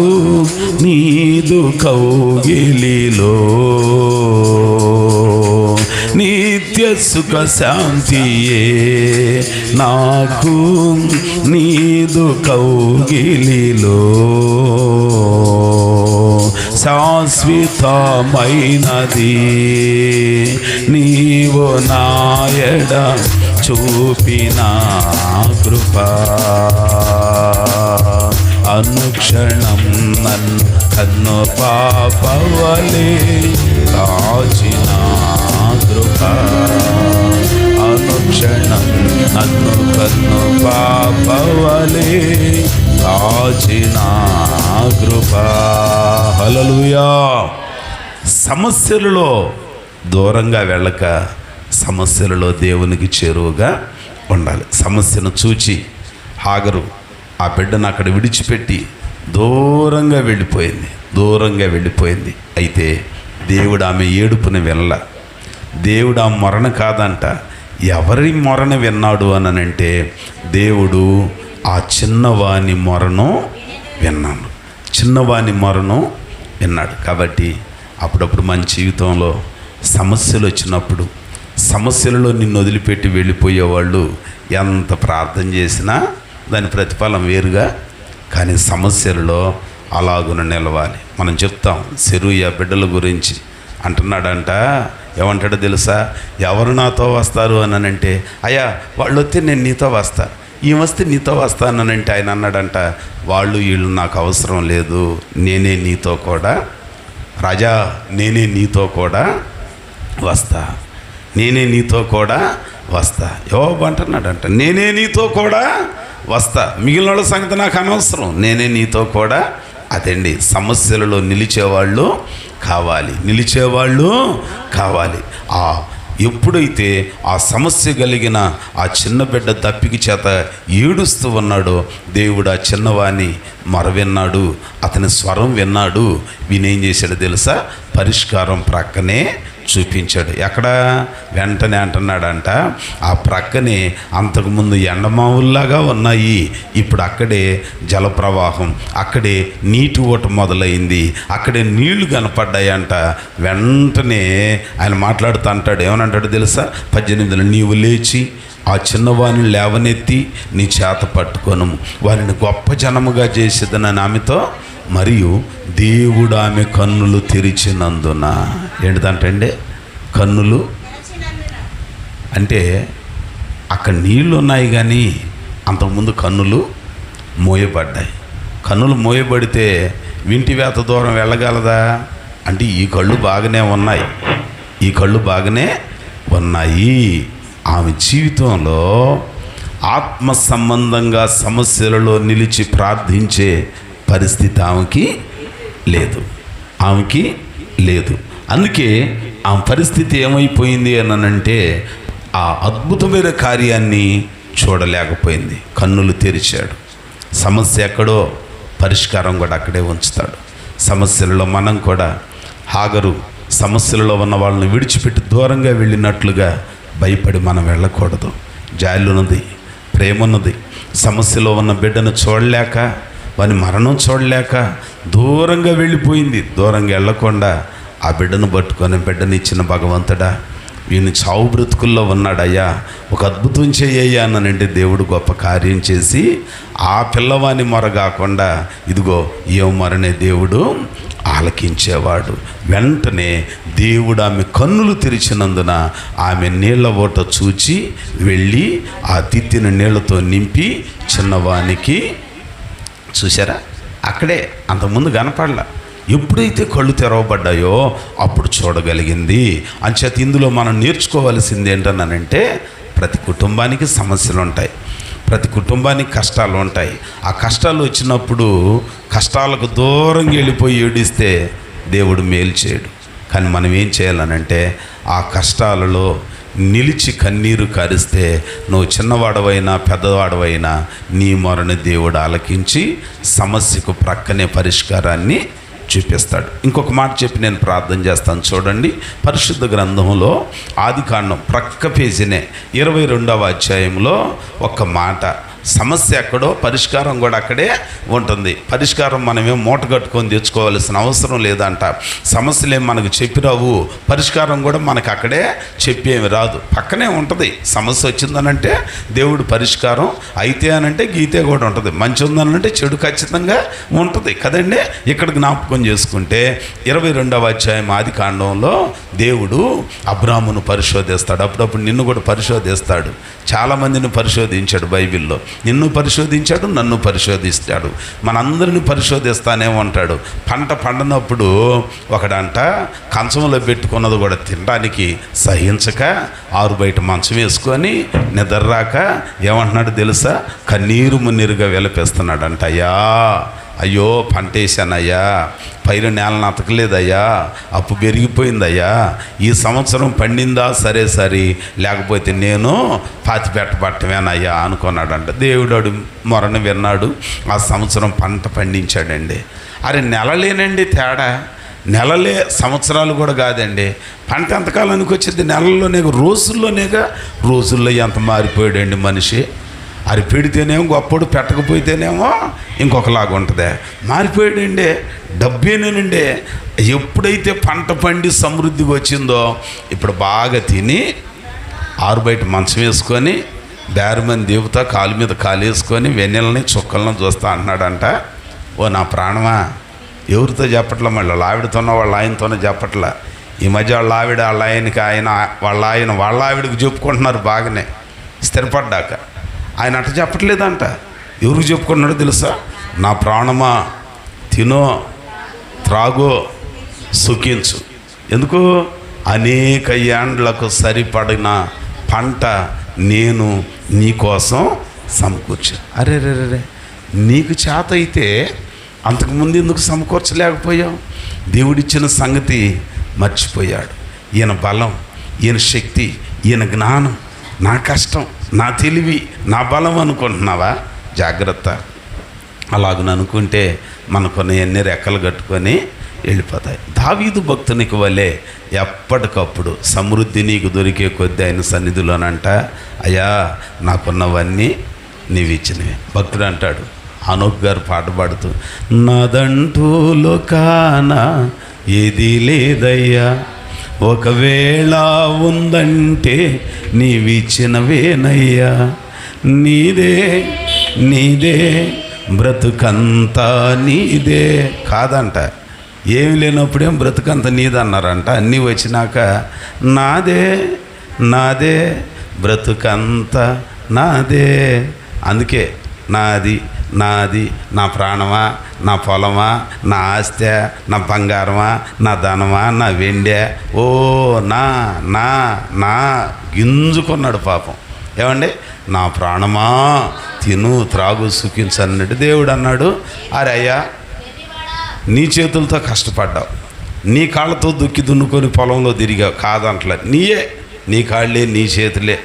S1: నీదు కౌగిలిలో, నిత్య సుఖ శాంతియే నాకు నీదు కౌగిలిలో, శాశ్వతమైనది నీవు నాయడ చూపిన కృప, అనుక్షణం నన్ను కన్ను పాపవలే కాచిన కృప, అనుక్షణం నన్ను కన్ను పాపవలే కాచిన కృప. హల్లెలూయా. సమస్యలలో దూరంగా వెళ్ళక సమస్యలలో దేవునికి చేరువగా ఉండాలి. సమస్యను చూచి హాగరు ఆ బిడ్డను అక్కడ విడిచిపెట్టి దూరంగా వెళ్ళిపోయింది. అయితే దేవుడు ఆమె ఏడుపుని వినల. దేవుడు ఆ మొరను కాదంట, ఎవరి మొరను విన్నాడు అనంటే దేవుడు ఆ చిన్నవాని మొరను విన్నాడు. కాబట్టి అప్పుడప్పుడు మన జీవితంలో సమస్యలు వచ్చినప్పుడు సమస్యలలో నిన్ను వదిలిపెట్టి వెళ్ళిపోయేవాళ్ళు ఎంత ప్రార్థన చేసినా దాని ప్రతిఫలం వేరుగా, కానీ సమస్యలలో అలాగున నిలవాలి. మనం చెప్తాం సెరూయా బిడ్డల గురించి అంటున్నాడంట, ఏమంటాడో తెలుసా? ఎవరు నాతో వస్తారు అనంటే, అయ్యా వాళ్ళు వస్తే నేను నీతో వస్తా, ఈ వస్తే నీతో వస్తానంటే ఆయన అన్నాడంట, వాళ్ళు వీళ్ళు నాకు అవసరం లేదు, నేనే నీతో కూడా రాజా, నేనే నీతో కూడా వస్తా. యోబు అంటున్నాడంట, నేనే నీతో కూడా వస్తా, మిగిలిన వాళ్ళ సంగతి నాకు అనవసరం, నేనే నీతో కూడా. అదండి, సమస్యలలో నిలిచేవాళ్ళు కావాలి. ఎప్పుడైతే ఆ సమస్య కలిగిన ఆ చిన్న బిడ్డ దప్పికి చేత ఏడుస్తూ ఉన్నాడో దేవుడు ఆ చిన్నవాణి మొర విన్నాడు, అతని స్వరం విన్నాడు. వినేం చేశాడు తెలుసా? పరిష్కారం ప్రక్కనే చూపించాడు. ఎక్కడ? వెంటనే అంటున్నాడంట, ఆ ప్రక్కనే అంతకుముందు ఎండమావుల్లాగా ఉన్నాయి, ఇప్పుడు అక్కడే జలప్రవాహం, అక్కడే నీటి ఊట మొదలైంది, అక్కడే నీళ్లు కనపడ్డాయంట. వెంటనే ఆయన మాట్లాడుతూ అంటాడు, ఏమనంటాడు తెలుసా? 18 నీవు లేచి ఆ చిన్నవాణిని లేవనెత్తి నీ చేత పట్టుకొను, వారిని గొప్ప జనముగా చేసేదనని ఆమెతో, మరియు దేవుడు ఆమె కన్నులు తెరిచినందున. ఏంటిదంటే కన్నులు అంటే అక్కడ నీళ్ళు ఉన్నాయి కానీ అంతకుముందు కన్నులు మోయబడ్డాయి. కన్నులు మోయబడితే వింటి వేత దూరం వెళ్ళగలదా అంటే ఈ కళ్ళు బాగానే ఉన్నాయి. ఆమె జీవితంలో ఆత్మ సంబంధంగా సమస్యలలో నిలిచి ప్రార్థించే పరిస్థితి ఆమెకి లేదు. అందుకే ఆమె పరిస్థితి ఏమైపోయింది అనంటే ఆ అద్భుతమైన కార్యాన్ని చూడలేకపోయింది. కన్నులు తెరిచాడు. సమస్య ఎక్కడో, పరిష్కారం కూడా అక్కడే ఉంచుతాడు. సమస్యలలో మనం కూడా హాగరు సమస్యలలో ఉన్న వాళ్ళని విడిచిపెట్టి దూరంగా వెళ్ళినట్లుగా భయపడి మనం వెళ్ళకూడదు. జాలి ఉన్నది, ప్రేమ ఉన్నది. సమస్యలో ఉన్న బిడ్డను చూడలేక, వాని మరణం చూడలేక దూరంగా వెళ్ళిపోయింది. దూరంగా వెళ్ళకుండా ఆ బిడ్డను పట్టుకొని, బిడ్డని ఇచ్చిన భగవంతుడా, వీని చావు బ్రతుకుల్లో ఉన్నాడయ్యా, ఒక అద్భుతం చేయ్యా అనంటే దేవుడు గొప్ప కార్యం చేసి ఆ పిల్లవాని మొర కాకుండా ఇదిగో ఏ మొరనే దేవుడు ఆలకించేవాడు. వెంటనే దేవుడు ఆమె కన్నులు తెరిచినందున ఆమె నీళ్ల ఓట చూచి వెళ్ళి ఆ తిత్తిన నీళ్లతో నింపి చిన్నవానికి, చూసారా అక్కడే, అంతకుముందు కనపడలా, ఎప్పుడైతే కళ్ళు తెరవబడ్డాయో అప్పుడు చూడగలిగింది. అంచేత ఇందులో మనం నేర్చుకోవాల్సింది ఏంటనంటే, ప్రతి కుటుంబానికి సమస్యలు ఉంటాయి, ప్రతి కుటుంబానికి కష్టాలు ఉంటాయి. ఆ కష్టాలు వచ్చినప్పుడు కష్టాలకు దూరంగా వెళ్ళిపోయి ఏడిస్తే దేవుడు మేలు చేయడు. కానీ మనం ఏం చేయాలనంటే, ఆ కష్టాలలో నిలిచి కన్నీరు కారిస్తే నువ్వు చిన్నవాడవైనా పెద్దవాడవైనా నీ మొరని దేవుడు ఆలకించి సమస్యకు ప్రక్కనే పరిష్కారాన్ని చూపిస్తాడు. ఇంకొక మాట చెప్పి నేను ప్రార్థన చేస్తాను. చూడండి, పరిశుద్ధ గ్రంథంలో ఆదికాండం ప్రక్క పేజీనే 22వ అధ్యాయంలో ఒక మాట, సమస్య ఎక్కడో పరిష్కారం కూడా అక్కడే ఉంటుంది. పరిష్కారం మనమేం మూట కట్టుకొని తెచ్చుకోవాల్సిన అవసరం లేదంట. సమస్యలేం మనకు చెప్పిరావు, పరిష్కారం కూడా మనకు అక్కడే చెప్పేమి రాదు, పక్కనే ఉంటుంది. సమస్య వచ్చిందనంటే దేవుడు పరిష్కారం, అయితే అనంటే గీతే కూడా ఉంటుంది, మంచి ఉందనంటే చెడు ఖచ్చితంగా ఉంటుంది కదండి. ఇక్కడ జ్ఞాపకం చేసుకుంటే 22వ అధ్యాయం ఆదికాండంలో దేవుడు అబ్రామును పరిశోధిస్తాడు. అప్పుడప్పుడు నిన్ను కూడా పరిశోధిస్తాడు. చాలామందిని పరిశోధించాడు బైబిల్లో. నిన్ను పరిశోధించాడు, నన్ను పరిశోధిస్తాడు, మనందరిని పరిశోధిస్తానే ఉంటాడు. పంట పండనప్పుడు ఒకడంట కంచంలో పెట్టుకున్నది కూడా తినడానికి సహించక ఆరు బయట మంచం వేసుకొని నిద్రరాక ఏమంటున్నాడు తెలుసా? కన్నీరు మున్నీరుగా విలపిస్తున్నాడంట. అయ్యో పంట వేసానయ్యా, పైరు నేలను అతకలేదయ్యా, అప్పు పెరిగిపోయిందయ్యా, ఈ సంవత్సరం పండిందా సరే సరే, లేకపోతే నేను పాతిపెట్టబట్టమేనయ్యా అనుకున్నాడంట. దేవుడు మొరను విన్నాడు, ఆ సంవత్సరం పంట పండించాడండి. అరే నెలలేనండి తేడా, నెలలే సంవత్సరాలు కూడా కాదండి. పంట ఎంతకాలానికి వచ్చింది? నెలల్లోనేగా, రోజుల్లోనేగా. రోజుల్లో ఎంత మారిపోయాడండి మనిషి. అది పెడితేనేమో గొప్పడు, పెట్టకపోతేనేమో ఇంకొకలాగా ఉంటుంది. మారిపోయాడండి. డబ్బేనేనండి. ఎప్పుడైతే పంట పండి సమృద్ధిగా వచ్చిందో ఇప్పుడు బాగా తిని ఆరు బయట మంచం వేసుకొని బేరమని దేవుతా కాలు మీద కాలు వేసుకొని వెన్నెలని చుక్కలను చూస్తా అంటున్నాడంట. ఓ నా ప్రాణమా, ఎవరితో చెప్పట్లా, మళ్ళీ ఆవిడతోనో వాళ్ళ ఆయనతోనో చెప్పట్లా. ఈ మధ్య వాళ్ళ ఆవిడ వాళ్ళ ఆయనకి వాళ్ళ ఆవిడకి చెప్పుకుంటున్నారు బాగానే స్థిరపడ్డాక. ఆయన అట్ట చెప్పట్లేదంట. ఎవరికి చెప్పుకున్నాడో తెలుసా? నా ప్రాణమా తినో త్రాగో సుఖించు. ఎందుకు? అనేక ఏండ్లకు సరిపడిన పంట నేను నీకోసం సమకూర్చు. అరే రే రే, నీకు చేత అయితే అంతకుముందు ఎందుకు సమకూర్చలేకపోయావు? దేవుడిచ్చిన సంగతి మర్చిపోయాడు. ఈయన బలం, ఈయన శక్తి, ఈయన జ్ఞానం, నా కష్టం, నా తెలివి, నా బలం అనుకుంటున్నావా? జాగ్రత్త. అలాగని అనుకుంటే మనకున్న ఎన్ని రెక్కలు కట్టుకొని వెళ్ళిపోతాయి. దావీదు భక్తునికి వలె ఎప్పటికప్పుడు సమృద్ధి నీకు దొరికే కొద్దీ ఆయన సన్నిధిలోనంట, అయ్యా నాకున్నవన్నీ నీవు ఇచ్చినవి. భక్తుడు అంటాడు, అనూప్ గారు పాట పాడుతూ, నాదంటూ లోకాన ఏది లేదయ్యా, ఒకవేళ ఉందంటే నీవిచ్చినవేనయ్యా, నీదే నీదే బ్రతుకంతా నీదే. కాదంట, ఏమి లేనప్పుడేం బ్రతుకంత నీదన్నారంట. అన్నీ వచ్చినాక నాదే నాదే బ్రతుకంతా నాదే. అందుకే నాది నాది, నా ప్రాణమా, నా పొలమా, నా ఆస్తి, నా బంగారమా, నా ధనమా, నా వెండే, ఓ నా నా నా గింజుకున్నాడు పాపం. ఏమండి? నా ప్రాణమా తిను త్రాగు సుఖించన్నట్టు దేవుడు అన్నాడు. అరే అయ్యా, నీ చేతులతో కష్టపడ్డావు, నీ కాళ్ళతో దుక్కి దున్నుకొని పొలంలో తిరిగావు, కాదంటలే, నీయే, నీ కాళ్ళే నీ చేతులే.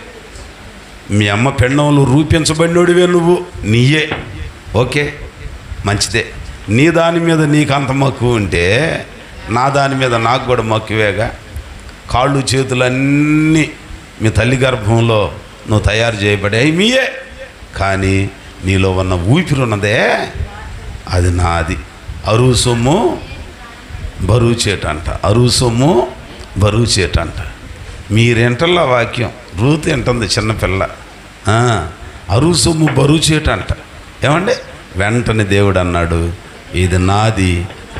S1: మీ అమ్మ పెండంలో రూపించబడినోడివే నువ్వు, నీయే. ఓకే, మంచిదే. నీ దాని మీద నీకు అంత మక్కువ ఉంటే నా దాని మీద నాకు కూడా మక్కువేగా. కాళ్ళు చేతులన్నీ మీ తల్లి గర్భంలో నువ్వు తయారు చేయబడే మీయే, కానీ నీలో ఉన్న ఊపిరి ఉన్నదే అది నాది. అరువు సొమ్ము బరువు చేటంట, అరువు సొమ్ము బరువు చేటంట. మీరేంటల్లా వాక్యం, రూతు ఏంటుంది చిన్నపిల్ల, అరువు సొమ్ము బరువు చేటంట. ఏమండి? వెంటనే దేవుడు అన్నాడు, ఇది నాది,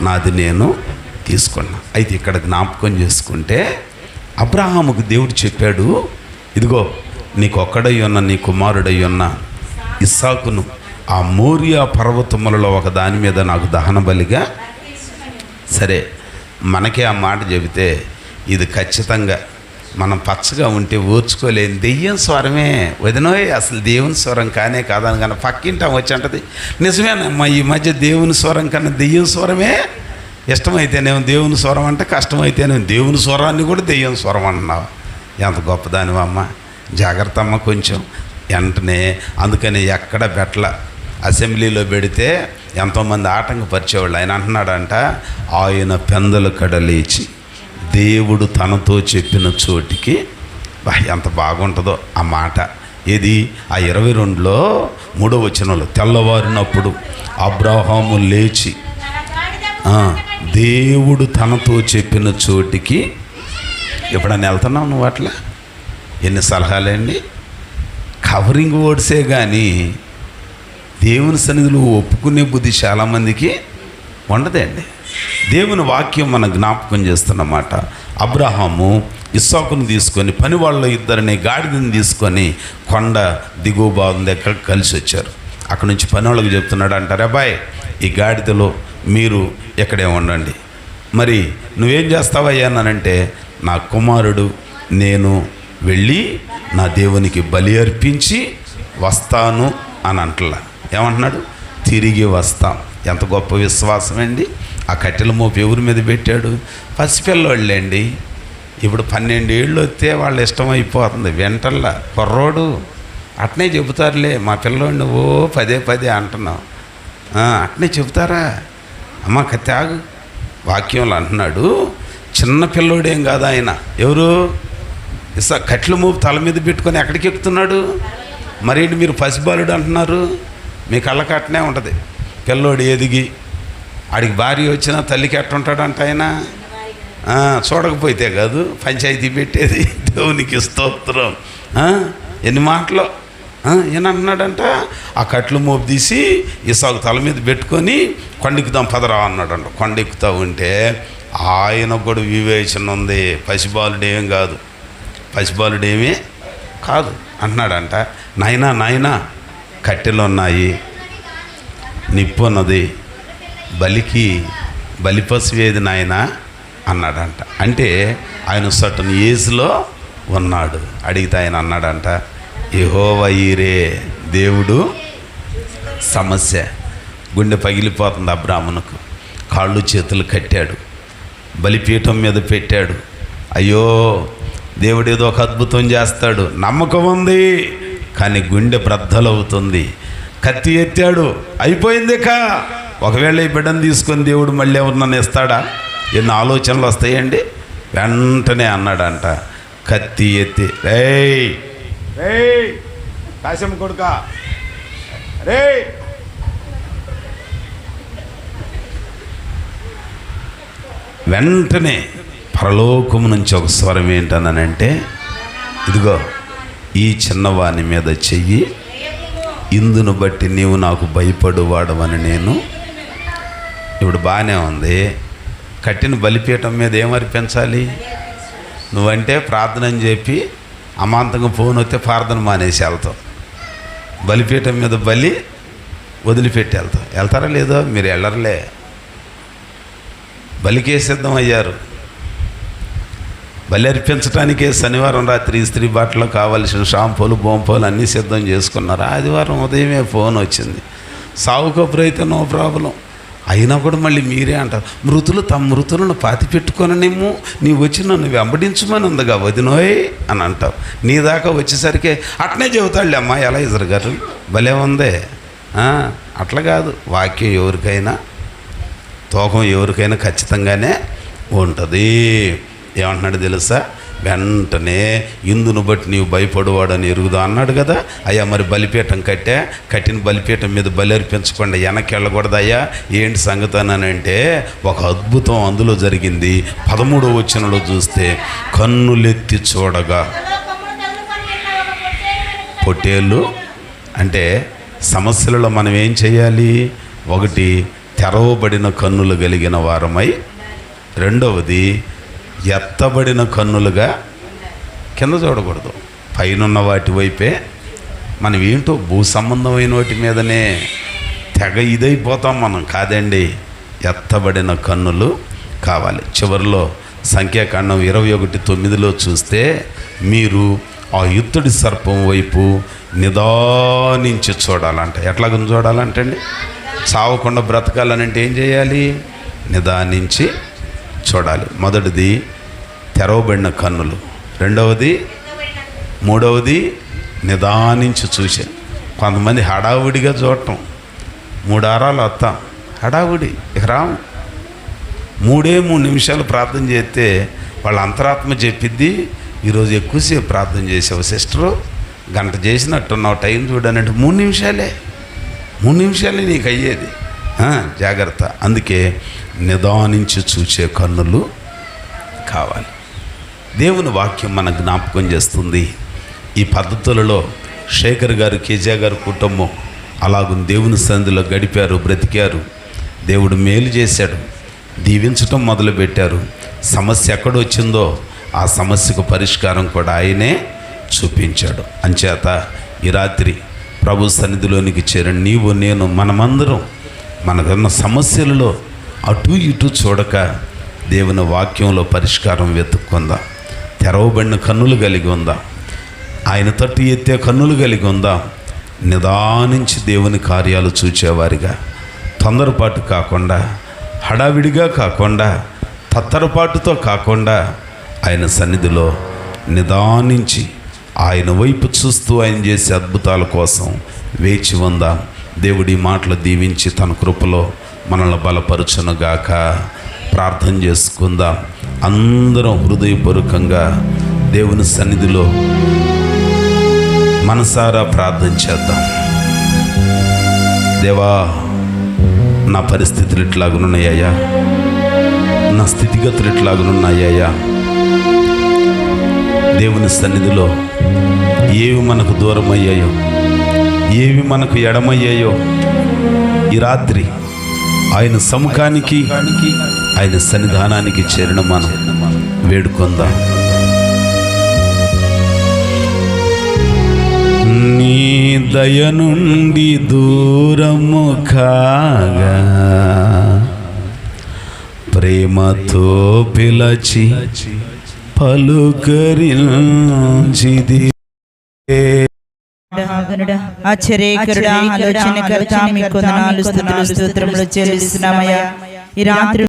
S1: నాది నేను తీసుకున్నా. అయితే ఇక్కడ జ్ఞాపకం చేసుకుంటే అబ్రహాముకు దేవుడు చెప్పాడు, ఇదిగో నీకు ఒక్కడై ఉన్న నీ కుమారుడై ఉన్న ఇస్సాకును ఆ మోరియా పర్వతములలో ఒక దాని మీద నాకు దహన బలిగా. సరే, మనకే ఆ మాట చెబితే ఇది ఖచ్చితంగా మనం పచ్చగా ఉంటే ఓర్చుకోలేని దెయ్యం స్వరమే వదినోయ్, అసలు దేవుని స్వరం కానే కాదని కానీ పక్కింటాం వచ్చి అంటది. నిజమేనమ్మా, ఈ మధ్య దేవుని స్వరం కన్నా దెయ్యం స్వరమే ఇష్టమైతేనేమో దేవుని స్వరం అంటే, కష్టమైతేనేమో దేవుని స్వరాన్ని కూడా దెయ్యం స్వరం అంటున్నావు. ఎంత గొప్పదానివమ్మ, జాగ్రత్త అమ్మ కొంచెం. వెంటనే అందుకని ఎక్కడ పెట్టల. అసెంబ్లీలో పెడితే ఎంతోమంది ఆటంకపరిచేవాళ్ళు. ఆయన అంటున్నాడంట, ఆయన పెందల కడ లేచి దేవుడు తనతో చెప్పిన చోటికి. ఎంత బాగుంటుందో ఆ మాట. ఏది ఆ 22లో 3వ వచనంలో, తెల్లవారినప్పుడు అబ్రాహాము లేచి దేవుడు తనతో చెప్పిన చోటికి. ఎప్పుడన్నా వెళ్తున్నావు నువ్వు అట్లా? ఎన్ని సలహాలండి. కవరింగ్ వర్డ్సే కానీ దేవుని సన్నిధిలో ఒప్పుకునే బుద్ధి చాలామందికి ఉండదండి. దేవుని వాక్యం మన జ్ఞాపకం చేస్తున్నమాట. అబ్రహాము ఇస్సాకును తీసుకొని పని వాళ్ళ ఇద్దరిని గాడిదని తీసుకొని కొండ దిగువ భాగం దగ్గర కలిసి వచ్చారు. అక్కడ నుంచి పని వాళ్ళకి చెప్తున్నాడు అంటారు, అబ్బాయి ఈ గాడిదలో మీరు ఎక్కడే ఉండండి, మరి నువ్వేం చేస్తావయ్యానంటే, నా కుమారుడు నేను వెళ్ళి నా దేవునికి బలి అర్పించి వస్తాను అని అంటలా. ఏమంటున్నాడు? తిరిగి వస్తాం. ఎంత గొప్ప విశ్వాసం అండి. ఆ కట్టెల మోపు ఎవరి మీద పెట్టాడు? పసిపిల్లోళ్ళండి. ఇప్పుడు 12 ఏళ్ళు వస్తే వాళ్ళ ఇష్టం అయిపోతుంది. వెంటల్లా కుర్రోడు అట్నే చెబుతారులే, మా పిల్లోడిని పదే అంటున్నావు, అట్నే చెబుతారా? అమ్మ త్యాగు. వాక్యంలో అంటున్నాడు, చిన్న పిల్లోడేం కాదు ఆయన. ఎవరు? కట్టెల మోపు తల మీద పెట్టుకొని ఎక్కడికి ఎక్కుతున్నాడు? మరేంటి మీరు పసిబాలుడు అంటున్నారు? మీ కళ్ళకి అట్నే ఉంటుంది. పిల్లోడు ఎదిగి ఆడికి భార్య వచ్చినా తల్లికి ఎట్టుంటాడంట ఆయన. చూడకపోతే కాదు పంచాయతీ పెట్టేది. దేవునికి స్తోత్రం. ఎన్ని మాటలు ఏనంటున్నాడంట, ఆ కట్లు మోపు తీసి ఇసాకు తల మీద పెట్టుకొని కొండెక్కుదాం పదరా అన్నాడంట. కొండెక్కుతూ ఉంటే ఆయనకు కూడా వివేచన ఉంది. పసిబాలుడేం కాదు, పసిబాలుడేమీ కాదు అంటున్నాడంట. నాయనా కట్టెలు ఉన్నాయి, నిప్పు ఉన్నది, బలిపశువేది నాయన అన్నాడంట. అంటే ఆయన సటన్ ఏజ్లో ఉన్నాడు. అడిగితే ఆయన అన్నాడంట, యెహోవా ఈరే దేవుడు. సమస్య. గుండె పగిలిపోతుంది అబ్రాహామునకు. కాళ్ళు చేతులు కట్టాడు, బలిపీఠం మీద పెట్టాడు. అయ్యో దేవుడు ఏదో ఒక అద్భుతం చేస్తాడు నమ్మకం ఉంది, కానీ గుండె బ్రద్దలవుతుంది. కత్తి ఎత్తాడు, అయిపోయింది. ఒకవేళ ఈ బిడ్డను తీసుకొని దేవుడు మళ్ళీ ఎవరినన్నా ఇస్తాడా? ఎన్ని ఆలోచనలు వస్తాయండి. వెంటనే అన్నాడంట, కత్తి ఎత్తి, రేయ్ కాశం కొడుక, రే వెంటనే పరలోకము నుంచి ఒక స్వరం ఏంటనంటే, ఇదిగో ఈ చిన్నవాని మీద చెయ్యి, ఇందును బట్టి నీవు నాకు భయపడువాడవని నేను. ఇప్పుడు బాగానే ఉంది. కట్టిన బలిపీఠం మీద ఏమర్పించాలి? నువ్వంటే ప్రార్థన అని చెప్పి అమాంతంగా ఫోన్ వస్తే ప్రార్థన మానేసి వెళ్తావు. బలిపీఠం మీద బలి వదిలిపెట్టి వెళ్తావు. వెళ్తారా లేదో? మీరు వెళ్ళరులే. బలికే సిద్ధం అయ్యారు. బలి అర్పించడానికే శనివారం రాత్రి ఇస్త్రీ బట్టలు కావలసిన షాంపూలు బొంపోలు అన్నీ సిద్ధం చేసుకున్నారు. ఆదివారం ఉదయమే ఫోన్ వచ్చింది, సావు కబురు అయితే నో ప్రాబ్లం. అయినా కూడా మళ్ళీ మీరే అంటారు, మృతులు తమ మృతులను పాతి పెట్టుకొననేమో, నీ వచ్చి నన్ను వెంబడించమని ఉందిగా వదినోయ్ అని అంటావు. నీ దాకా వచ్చేసరికి అట్నే చెబుతాడులే అమ్మా ఎలా ఇద్దరు గారు, భలే ఉందే. అట్లా కాదు. వాక్యం ఎవరికైనా, తోకం ఎవరికైనా ఖచ్చితంగానే ఉంటుంది. ఏమంటున్నాడు తెలుసా? వెంటనే ఇందును బట్టి నీవు భయపడువాడని ఎరుగుదా అన్నాడు కదా. అయ్యా మరి బలిపీఠం కట్టిన బలిపీఠం మీద బలి అర్పించకుండా వెనక్కి వెళ్ళకూడదయ్యా, ఏంటి సంగతి అని అంటే, ఒక అద్భుతం అందులో జరిగింది. 13వ వచనంలో చూస్తే, కన్నులెత్తి చూడగా పొట్టేళ్ళు. అంటే సమస్యలలో మనం ఏం చేయాలి? ఒకటి, తెరవబడిన కన్నులు కలిగిన వారమై, రెండవది ఎత్తబడిన కన్నులుగా కింద చూడకూడదు, పైనున్న వాటి వైపే. మనం ఏంటో భూ సంబంధమైన వాటి మీదనే తెగ ఇదైపోతాం మనం. కాదండి, ఎత్తబడిన కన్నులు కావాలి. చివరిలో సంఖ్యాకాండం 21:9 చూస్తే, మీరు ఆ యుద్ధుడి సర్పం వైపు నిదానించి చూడాలంట. ఎట్లాగని చూడాలంటే అండి, సావకుండా బ్రతకాలనంటే ఏం చేయాలి? నిదానించి చూడాలి. మొదటిది తెరవబడిన కన్నులు, రెండవది, మూడవది నిదానించి చూశాను. కొంతమంది హడావుడిగా చూడటం, 3 వారాలు వస్తాం హడావుడి, ఇక రాము. 3 నిమిషాలు ప్రార్థన చేస్తే వాళ్ళ అంతరాత్మ చెప్పిద్ది, ఈరోజు ఎక్కువసేపు ప్రార్థన చేసావు సిస్టరు, గంట చేసినట్టున్నావు, టైం చూడనంటే 3 నిమిషాలే, 3 నిమిషాలే నీకు అయ్యేది. జాగ్రత్త. అందుకే నిదానించి చూసే కన్నులు కావాలి. దేవుని వాక్యం మన జ్ఞాపకం చేస్తుంది. ఈ పద్ధతులలో శేఖర్ గారు, కేజా గారు కుటుంబం అలాగూ దేవుని సన్నిధిలో గడిపారు, బ్రతికారు. దేవుడు మేలు చేశాడు, దీవించటం మొదలుపెట్టారు. సమస్య ఎక్కడొచ్చిందో ఆ సమస్యకు పరిష్కారం కూడా ఆయనే చూపించాడు. అంచేత ఈ రాత్రి ప్రభు సన్నిధిలోనికి చేరిన నీవు, నేను, మనమందరం మనకున్న సమస్యలలో అటు ఇటు చూడక దేవుని వాక్యంలో పరిష్కారం వెతుక్కుందాం. తెరవబడిన కన్నులు కలిగి ఉందాం, ఆయన తట్టు ఎత్తే కన్నులు కలిగి ఉందాం. నిదానించి దేవుని కార్యాలు చూచేవారిగా, తొందరపాటు కాకుండా, హడావిడిగా కాకుండా, తత్తరపాటుతో కాకుండా ఆయన సన్నిధిలో నిదానించి ఆయన వైపు చూస్తూ ఆయన చేసే అద్భుతాల కోసం వేచి ఉందాం. దేవుడి మాటలు దీవించి తన కృపలో మనల్ని బలపరచునుగాక. ప్రార్థన చేసుకుందాం. అందరం హృదయపూర్వకంగా దేవుని సన్నిధిలో మనసారా ప్రార్థన చేద్దాం. దేవా, నా పరిస్థితులు ఇట్లాగున్నాయ్యా, నా స్థితిగతులు ఇట్లాగున్నాయ్యా. దేవుని సన్నిధిలో ఏవి మనకు దూరం అయ్యాయో, ఏవి మనకు ఎడమయ్యాయో ఈ రాత్రి ఆయన సముఖానికి, ఆయన సన్నిధానానికి చేరిన మనం వేడుకొందాం. నీ దయ నుండి దూరము కాగా ప్రేమతో పిలచి పలుకరించిది.
S2: ఆశ్చర్యకరుడా, ఆలోచనకర్త, మీకు వందనాలు, స్తుతులు, స్తోత్రములు చెల్లిస్తున్నామయ్యా. ఈ రాత్రి